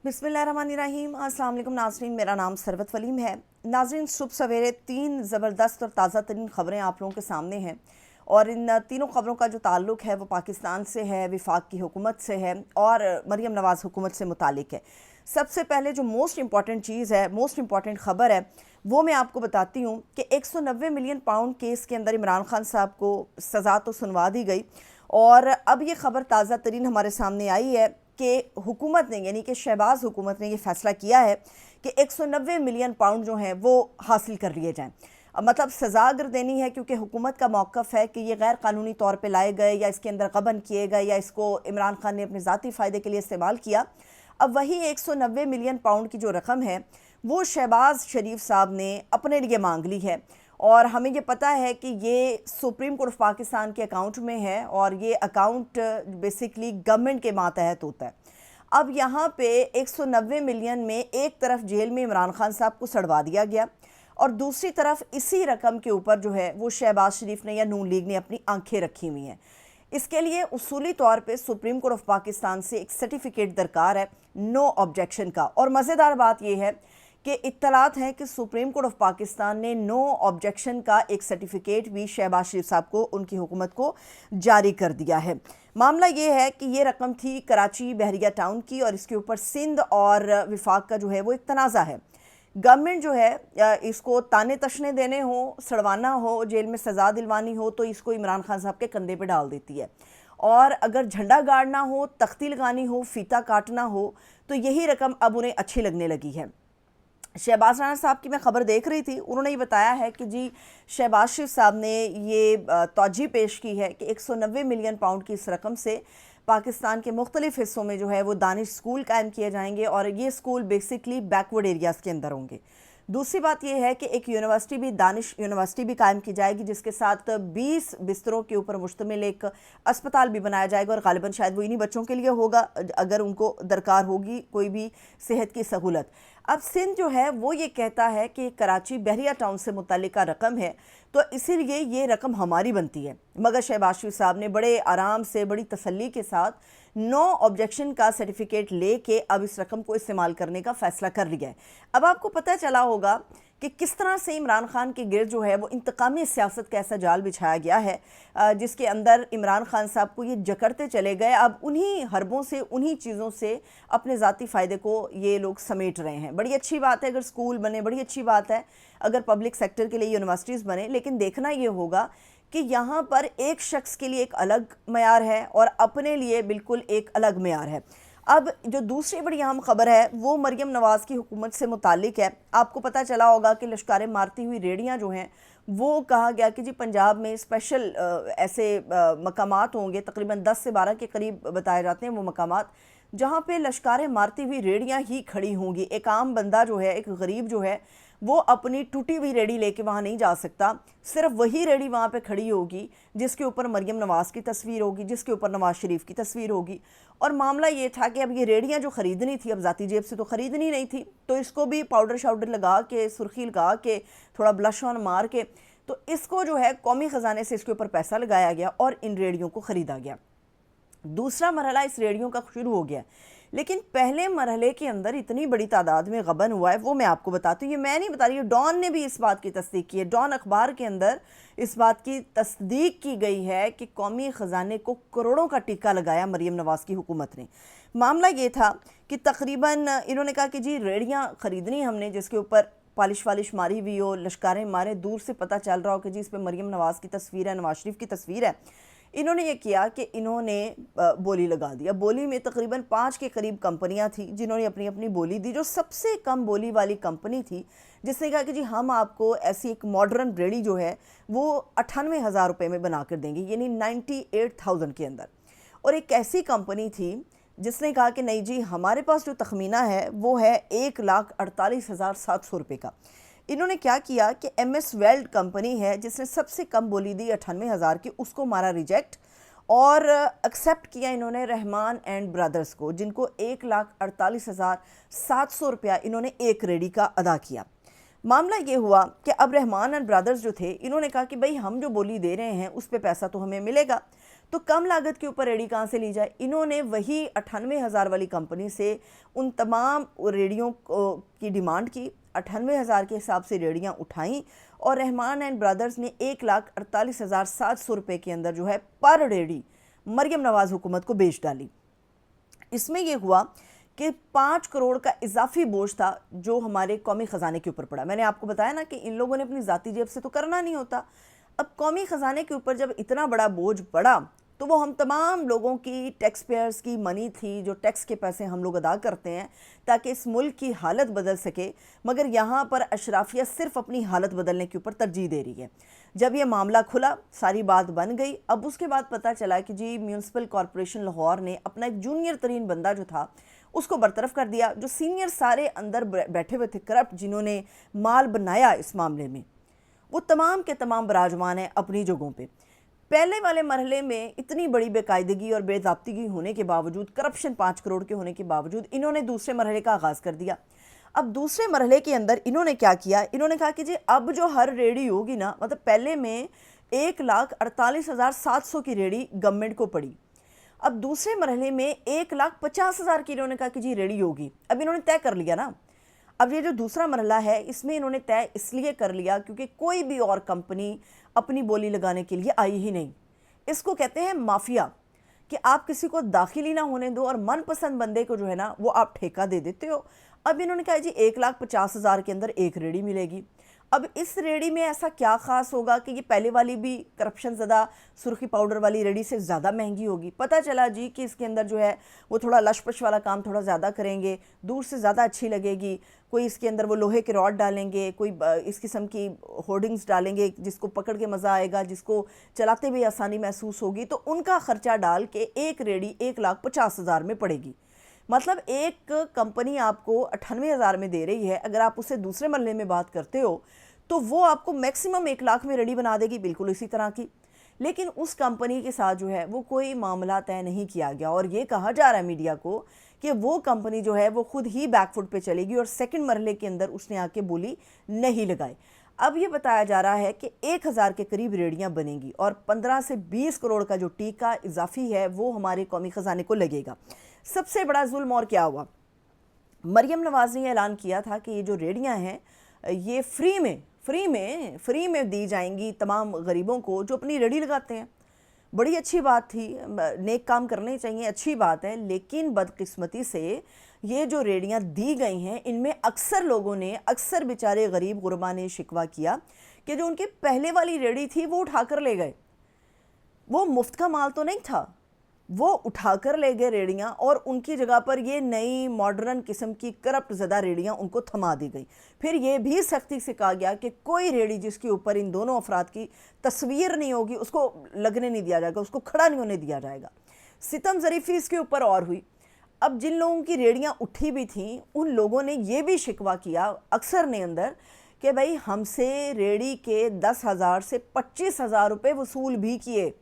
बिस्मिल्लाहिर्रहमानिर्रहीम। अस्सलाम वालेकुम नाज़रीन, मेरा नाम सरवत वलीम है। नाज़रीन, सुबह सवेरे 3 ज़बरदस्त और ताज़ा तरीन ख़बरें आप लोगों के सामने हैं और इन तीनों ख़बरों का जो ताल्लुक़ है वो पाकिस्तान से है, वफाक की हुकूमत से है और मरियम नवाज़ हुकूमत से मुतालिक है। सबसे पहले जो मोस्ट इम्पॉर्टेंट चीज़ है, मोस्ट इम्पॉर्टेंट ख़बर है, वो मैं आपको बताती हूँ कि 190 मिलियन पाउंड केस के अंदर इमरान खान साहब को सज़ा तो सुनवा दी गई और अब ये ख़बर ताज़ा तरीन हमारे सामने आई है कि हुकूमत ने, यानी कि शहबाज हुकूमत ने ये फ़ैसला किया है कि 190 मिलियन पाउंड जो हैं वो हासिल कर लिए जाएँ। मतलब सज़ा अगर देनी है, क्योंकि हुकूमत का मौक़िफ़ है कि ये गैर कानूनी तौर पे लाए गए या इसके अंदर गबन किए गए या इसको इमरान खान ने अपने ज़ाती फ़ायदे के लिए इस्तेमाल किया। अब वही 190 मिलियन पाउंड की जो रकम है वो शहबाज शरीफ साहब ने अपने लिए मांग ली है और हमें ये पता है कि ये सुप्रीम कोर्ट ऑफ पाकिस्तान के अकाउंट में है और ये अकाउंट बेसिकली गवर्नमेंट के मातहत होता है। अब यहाँ पे 190 मिलियन में एक तरफ जेल में इमरान खान साहब को सड़वा दिया गया और दूसरी तरफ इसी रकम के ऊपर जो है वो शहबाज शरीफ ने या नून लीग ने अपनी आंखें रखी हुई हैं। इसके लिए उसूली तौर पे सुप्रीम कोर्ट ऑफ पाकिस्तान से एक सर्टिफिकेट दरकार है नो ऑब्जेक्शन का। और मज़ेदार बात यह है कि इत्तलात हैं कि सुप्रीम कोर्ट ऑफ पाकिस्तान ने नो ऑब्जेक्शन का एक सर्टिफिकेट भी शहबाज शरीफ साहब को, उनकी हुकूमत को जारी कर दिया है। मामला ये है कि ये रकम थी कराची बहरिया टाउन की और इसके ऊपर सिंध और वफाक का जो है वो एक तनाज़ा है। गवर्नमेंट जो है इसको ताने तशने देने हो, सड़वाना हो, जेल में सज़ा दिलवानी हो तो इसको इमरान खान साहब के कंधे पे डाल देती है और अगर झंडा गाड़ना हो, तख्ती लगानी हो, फीता काटना हो तो यही रकम अब उन्हें अच्छी लगने लगी है। शहबाज राना साहब की मैं ख़बर देख रही थी, उन्होंने ये बताया है कि जी शहबाज शरीफ साहब ने ये तौजीह पेश की है कि 190 मिलियन पाउंड की इस रकम से पाकिस्तान के मुख्तलिफ़ हिस्सों में जो है वो दानिश स्कूल कायम किए जाएंगे और ये स्कूल बेसिकली बैकवर्ड एरियाज़ के अंदर होंगे। दूसरी बात यह है कि एक यूनिवर्सिटी भी, दानिश यूनिवर्सिटी भी कायम की जाएगी जिसके साथ 20 बिस्तरों के ऊपर मुश्तमिल एक अस्पताल भी बनाया जाएगा और ग़ालिबन शायद वो इन्हीं बच्चों के लिए होगा अगर उनको दरकार होगी कोई भी सेहत की सहूलत। अब सिंध जो है वो ये कहता है कि कराची बहरिया टाउन से मुतल्लिका रकम है तो इसीलिए ये रकम हमारी बनती है, मगर शहबाज शरीफ साहब ने बड़े आराम से, बड़ी तसल्ली के साथ नो ऑब्जेक्शन का सर्टिफिकेट लेके अब इस रकम को इस्तेमाल करने का फ़ैसला कर लिया है। अब आपको पता चला होगा कि किस तरह से इमरान खान के गिर्द जो है वो इंतकामी सियासत का ऐसा जाल बिछाया गया है जिसके अंदर इमरान खान साहब को ये जकड़ते चले गए। अब उन्हीं हरबों से, उन्हीं चीज़ों से अपने ज़ाती फ़ायदे को ये लोग समेट रहे हैं। बड़ी अच्छी बात है अगर स्कूल बने, बड़ी अच्छी बात है अगर पब्लिक सेक्टर के लिए यूनिवर्सिटीज़ बने, लेकिन देखना ये होगा कि यहाँ पर एक शख्स के लिए एक अलग मयार है और अपने लिए बिल्कुल एक अलग मयार है। अब जो दूसरी बड़ी अहम खबर है वो मरियम नवाज़ की हुकूमत से मुतालिक है। आपको पता चला होगा कि लश्कारें मारती हुई रेडियाँ जो हैं वो कहा गया कि जी पंजाब में स्पेशल ऐसे मकामात होंगे, तकरीबन 10 से 12 के करीब बताए जाते हैं वो मकामात, जहाँ पे लश्कारें मारती हुई रेडियाँ ही खड़ी होंगी। एक आम बंदा जो है, एक गरीब जो है, वो अपनी टूटी हुई रेडी लेके वहाँ नहीं जा सकता। सिर्फ वही रेडी वहाँ पे खड़ी होगी जिसके ऊपर मरियम नवाज़ की तस्वीर होगी, जिसके ऊपर नवाज़ शरीफ की तस्वीर होगी। और मामला ये था कि अब ये रेडियाँ जो ख़रीदनी थी, अब ज़ाती जेब से तो ख़रीदनी नहीं थी, तो इसको भी पाउडर शाउडर लगा के, सुर्खी लगा के, थोड़ा ब्लश ऑन मार के, तो इसको जो है कौमी ख़जाने से इसके ऊपर पैसा लगाया गया और इन रेडियों को ख़रीदा गया। दूसरा मरहला इस रेडियो का शुरू हो गया, लेकिन पहले मरहले के अंदर इतनी बड़ी तादाद में गबन हुआ है वो मैं आपको बताती हूँ। ये मैं नहीं बता रही हूँ, डॉन ने भी इस बात की तस्दीक की है। डॉन अखबार के अंदर इस बात की तस्दीक की गई है कि कौमी ख़जाने को करोड़ों का टीका लगाया मरियम नवाज़ की हुकूमत ने। मामला ये था कि तकरीबन इन्होंने कहा कि जी रेडियाँ ख़रीदनी हमने जिसके ऊपर पालिश वालिश मारी हुई हो, लश्कारें मारे, दूर से पता चल रहा हो कि जी इस पर मरियम नवाज़ की तस्वीर है, नवाज़ शरीफ की तस्वीर है। इन्होंने ये किया कि इन्होंने बोली लगा दिया। बोली में तकरीबन 5 के करीब कंपनियां थी जिन्होंने अपनी अपनी बोली दी। जो सबसे कम बोली वाली कंपनी थी जिसने कहा कि जी हम आपको ऐसी एक मॉडर्न रेडी जो है वो 98,000 रुपये में बना कर देंगे, यानी 98,000 के अंदर। और एक ऐसी कंपनी थी जिसने कहा कि नहीं जी हमारे पास जो तखमीना है वो है 1,48,700 रुपये का। इन्होंने क्या किया कि MS वेल्ड कंपनी है जिसने सबसे कम बोली दी 98,000 की, उसको मारा रिजेक्ट और एक्सेप्ट किया इन्होंने रहमान एंड ब्रदर्स को, जिनको 1,48,700 रुपया इन्होंने एक रेडी का अदा किया। मामला ये हुआ कि अब रहमान एंड ब्रदर्स जो थे इन्होंने कहा कि भाई हम जो बोली दे रहे हैं उस पर पैसा तो हमें मिलेगा, तो कम लागत के ऊपर रेडी कहाँ से ली जाए? इन्होंने वही 98,000 वाली कंपनी से उन तमाम रेडियों की डिमांड की, 98,000 के हिसाब से रेडियाँ उठाईं और रहमान एंड ब्रदर्स ने 1,48,700 रुपये के अंदर जो है पर रेडी मरियम नवाज़ हुकूमत को बेच डाली। इसमें यह हुआ कि 5 करोड़ का इजाफी बोझ था जो हमारे कौमी ख़जाने के ऊपर पड़ा। मैंने आपको बताया ना कि इन लोगों ने अपनी ज़ाती जेब से तो करना नहीं होता। अब कौमी ख़जाने के ऊपर जब इतना बड़ा बोझ पड़ा तो वो हम तमाम लोगों की, टैक्स पेयर्स की मनी थी, जो टैक्स के पैसे हम लोग अदा करते हैं ताकि इस मुल्क की हालत बदल सके, मगर यहाँ पर अशराफिया सिर्फ अपनी हालत बदलने के ऊपर तरजीह दे रही है। जब ये मामला खुला, सारी बात बन गई। अब उसके बाद पता चला कि जी म्यूनसिपल कॉरपोरेशन लाहौर ने अपना एक जूनियर तरीन बंदा जो था उसको बरतरफ कर दिया। जो सीनियर सारे अंदर बैठे हुए थे करप्ट, जिन्होंने माल बनाया इस मामले में, वो तमाम के तमाम बराजमान हैं अपनी जगहों पे। पहले वाले मरहले में इतनी बड़ी बेकायदगी और बेज़ाब्तिगी होने के बावजूद, करप्शन 5 करोड़ के होने के बावजूद, इन्होंने दूसरे मरहले का आगाज़ कर दिया। अब दूसरे मरहले के अंदर इन्होंने क्या किया? इन्होंने कहा कि जी अब जो हर रेडी होगी ना, मतलब पहले में 1,48,700 की रेडी गवर्नमेंट को पड़ी, अब दूसरे मरहले में 1,50,000 की इन्होंने कहा कि जी रेडी होगी। अब इन्होंने तय कर लिया ना। अब ये जो दूसरा मरहला है इसमें इन्होंने तय इसलिए कर लिया क्योंकि कोई भी और कंपनी अपनी बोली लगाने के लिए आई ही नहीं। इसको कहते हैं माफिया, कि आप किसी को दाखिल ना होने दो और मनपसंद बंदे को जो है ना वो आप ठेका दे देते हो। अब इन्होंने कहा जी 1,50,000 के अंदर एक रेडी मिलेगी। अब इस रेडी में ऐसा क्या ख़ास होगा कि ये पहले वाली भी करप्शन ज़्यादा सुर्खी पाउडर वाली रेडी से ज़्यादा महंगी होगी? पता चला जी कि इसके अंदर जो है वो थोड़ा लशपश वाला काम थोड़ा ज़्यादा करेंगे, दूर से ज़्यादा अच्छी लगेगी। कोई इसके अंदर वो लोहे के रॉड डालेंगे, कोई इस किस्म की होर्डिंग्स डालेंगे जिसको पकड़ के मज़ा आएगा, जिसको चलाते भी आसानी महसूस होगी। तो उनका ख़र्चा डाल के एक रेडी 1,50,000 में पड़ेगी। मतलब एक कंपनी आपको 98,000 में दे रही है, अगर आप उसे दूसरे मरहले में बात करते हो तो वो आपको मैक्सिमम 1 लाख में रेडी बना देगी, बिल्कुल इसी तरह की। लेकिन उस कंपनी के साथ जो है वो कोई मामला तय नहीं किया गया और ये कहा जा रहा है मीडिया को कि वो कंपनी जो है वो खुद ही बैकफुट पे चलेगी और सेकंड मरहले के अंदर उसने आके बोली नहीं लगाई। अब ये बताया जा रहा है कि 1,000 के करीब रेडियां बनेंगी और 15 से 20 करोड़ का जो टीका इजाफी है वो हमारे कौमी ख़जाने को लगेगा। सबसे बड़ा जुल्म और क्या हुआ? मरियम नवाज़ ने ऐलान किया था कि ये जो रेडियां हैं ये फ्री में दी जाएंगी तमाम गरीबों को जो अपनी रेडी लगाते हैं। बड़ी अच्छी बात थी, नेक काम करने चाहिए, अच्छी बात है। लेकिन बदकिस्मती से ये जो रेडियां दी गई हैं इनमें अक्सर लोगों ने, अक्सर बेचारे गरीब गुरबा ने शिकवा किया कि जो उनकी पहले वाली रेडी थी वो उठा कर ले गए। वो मुफ्त का माल तो नहीं था, वो उठाकर ले गए रेडियां और उनकी जगह पर ये नई मॉडर्न किस्म की करप्ट ज़दा रेडियां उनको थमा दी गई। फिर ये भी सख्ती से कहा गया कि कोई रेडी जिसके ऊपर इन दोनों अफराद की तस्वीर नहीं होगी उसको लगने नहीं दिया जाएगा, उसको खड़ा नहीं होने दिया जाएगा। सितम ज़रीफ़ी इसके ऊपर और हुई। अब जिन लोगों की रेडियां उठी भी थीं उन लोगों ने ये भी शिकवा किया, अक्सर ने अंदर, कि भाई हमसे रेडी के 10,000 से 25,000 रुपये वसूल भी किए।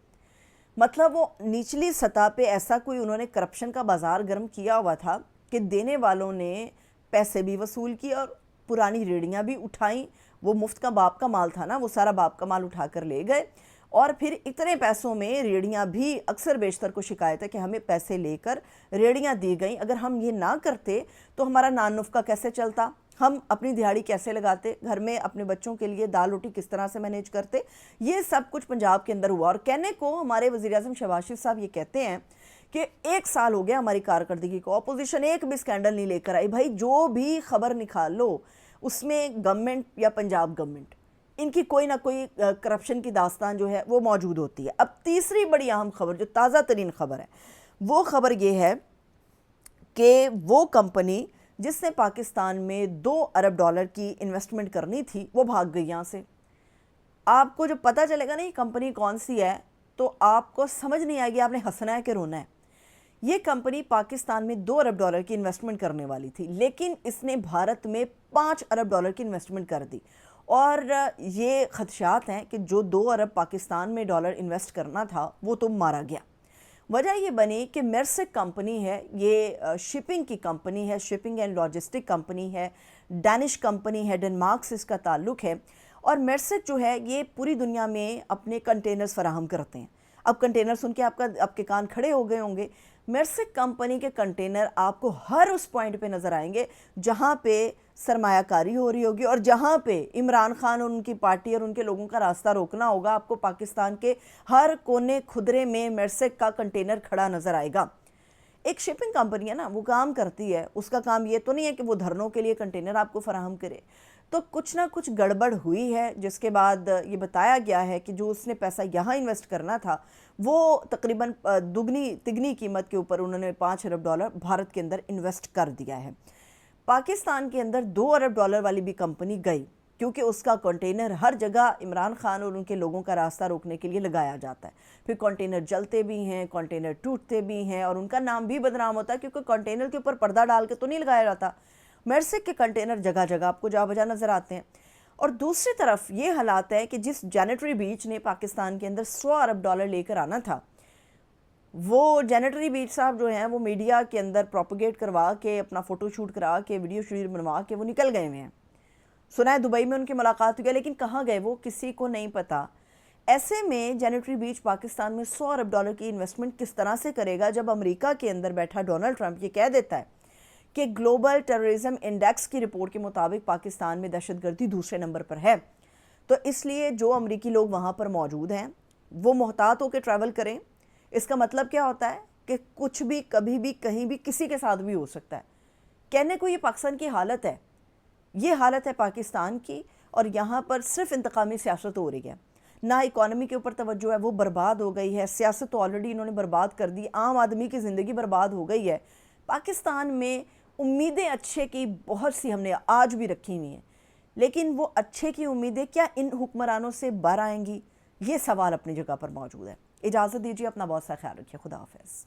मतलब वो निचली सतह पे ऐसा कोई उन्होंने करप्शन का बाज़ार गर्म किया हुआ था कि देने वालों ने पैसे भी वसूल किए और पुरानी रेडियां भी उठाई। वो मुफ्त का बाप का माल था ना, वो सारा बाप का माल उठा कर ले गए और फिर इतने पैसों में रेडियां भी, अक्सर बेशतर को शिकायत है कि हमें पैसे लेकर रेडियां दी गई। अगर हम ये ना करते तो हमारा नान नुफ्का कैसे चलता, हम अपनी दिहाड़ी कैसे लगाते, घर में अपने बच्चों के लिए दाल रोटी किस तरह से मैनेज करते। ये सब कुछ पंजाब के अंदर हुआ। और कहने को हमारे वज़ीर-ए-आज़म शहबाज शरीफ साहब ये कहते हैं कि 1 साल हो गया हमारी कारकर्दगी को, अपोजिशन एक भी स्कैंडल नहीं लेकर आई। भाई जो भी खबर निकाल लो उसमें गवर्नमेंट या पंजाब गवर्नमेंट, इनकी कोई ना कोई करप्शन की दास्तान जो है वो मौजूद होती है। अब तीसरी बड़ी अहम खबर, जो ताज़ा तरीन खबर है, वो खबर ये है कि वो कंपनी जिसने पाकिस्तान में 2 अरब डॉलर की इन्वेस्टमेंट करनी थी वो भाग गई यहाँ से। आपको जो पता चलेगा ना ये कंपनी कौन सी है तो आपको समझ नहीं आएगी, आपने हंसना है कि रोना है। ये कंपनी पाकिस्तान में 2 अरब डॉलर की इन्वेस्टमेंट करने वाली थी, लेकिन इसने भारत में 5 अरब डॉलर की इन्वेस्टमेंट कर दी। और ये खदशात हैं कि जो 2 अरब पाकिस्तान में डॉलर इन्वेस्ट करना था वो तो मारा गया। वजह ये बनी कि मेर्सेक कंपनी है, ये शिपिंग की कंपनी है, शिपिंग एंड लॉजिस्टिक कंपनी है, डैनिश कंपनी है, डेनमार्क से इसका ताल्लुक़ है। और मेर्सेक जो है ये पूरी दुनिया में अपने कंटेनर्स फराहम करते हैं। अब कंटेनर सुन के आपके कान खड़े हो गए होंगे। मेर्स्क कंपनी के कंटेनर आपको हर उस पॉइंट पे नज़र आएंगे जहाँ पे सरमायाकारी हो रही होगी और जहाँ पे इमरान खान और उनकी पार्टी और उनके लोगों का रास्ता रोकना होगा। आपको पाकिस्तान के हर कोने खुदरे में मेर्स्क का कंटेनर खड़ा नज़र आएगा। एक शिपिंग कंपनी है ना, वो काम करती है, उसका काम ये तो नहीं है कि वो धरनों के लिए कंटेनर आपको फराहम करे। तो कुछ ना कुछ गड़बड़ हुई है, जिसके बाद ये बताया गया है कि जो उसने पैसा यहाँ इन्वेस्ट करना था वो तकरीबन दुगनी तिगनी कीमत के ऊपर उन्होंने $5 अरब भारत के अंदर इन्वेस्ट कर दिया है। पाकिस्तान के अंदर $2 अरब वाली भी कंपनी गई, क्योंकि उसका कंटेनर हर जगह इमरान खान और उनके लोगों का रास्ता रोकने के लिए लगाया जाता है। फिर कंटेनर जलते भी हैं, कंटेनर टूटते भी हैं और उनका नाम भी बदनाम होता है, क्योंकि कंटेनर के ऊपर पर्दा डाल के तो नहीं लगाया जाता। मेर्स्क के कंटेनर जगह जगह आपको जा बजा नज़र आते हैं। और दूसरी तरफ ये हालात है कि जिस जैनेटरी बीच ने पाकिस्तान के अंदर $100 अरब लेकर आना था, वो जैनेटरी बीच साहब जो हैं वो मीडिया के अंदर प्रोपोगेट करवा के, अपना फ़ोटो शूट करा के, वीडियो शूट बनवा के वो निकल गए हुए हैं। सुना है दुबई में उनकी मुलाकात हुई है, लेकिन कहाँ गए वो किसी को नहीं पता। ऐसे में जैनेटरी बीच पाकिस्तान में $100 अरब की इन्वेस्टमेंट किस तरह से करेगा, जब अमेरिका के अंदर बैठा डोनाल्ड ट्रंप ये कह देता है कि ग्लोबल टेररिज्म इंडेक्स की रिपोर्ट के मुताबिक पाकिस्तान में दहशतगर्दी दूसरे नंबर पर है। तो इसलिए जो अमरीकी लोग वहाँ पर मौजूद हैं वो मोहतात होकर ट्रैवल करें। इसका मतलब क्या होता है कि कुछ भी कभी भी कहीं भी किसी के साथ भी हो सकता है। कहने को ये पाकिस्तान की हालत है, ये हालत है पाकिस्तान की, और यहाँ पर सिर्फ इंतकामी सियासत हो रही है, ना इकॉनमी के ऊपर तवज्जो है, वो बर्बाद हो गई है। सियासत तो ऑलरेडी इन्होंने बर्बाद कर दी, आम आदमी की ज़िंदगी बर्बाद हो गई है। पाकिस्तान में उम्मीदें अच्छे की बहुत सी हमने आज भी रखी हुई हैं, लेकिन वो अच्छे की उम्मीदें क्या इन हुक्मरानों से बाहर आएंगी, ये सवाल अपनी जगह पर मौजूद है। इजाज़त दीजिए, अपना बहुत सा ख्याल रखिए। खुदा हाफ़िज़।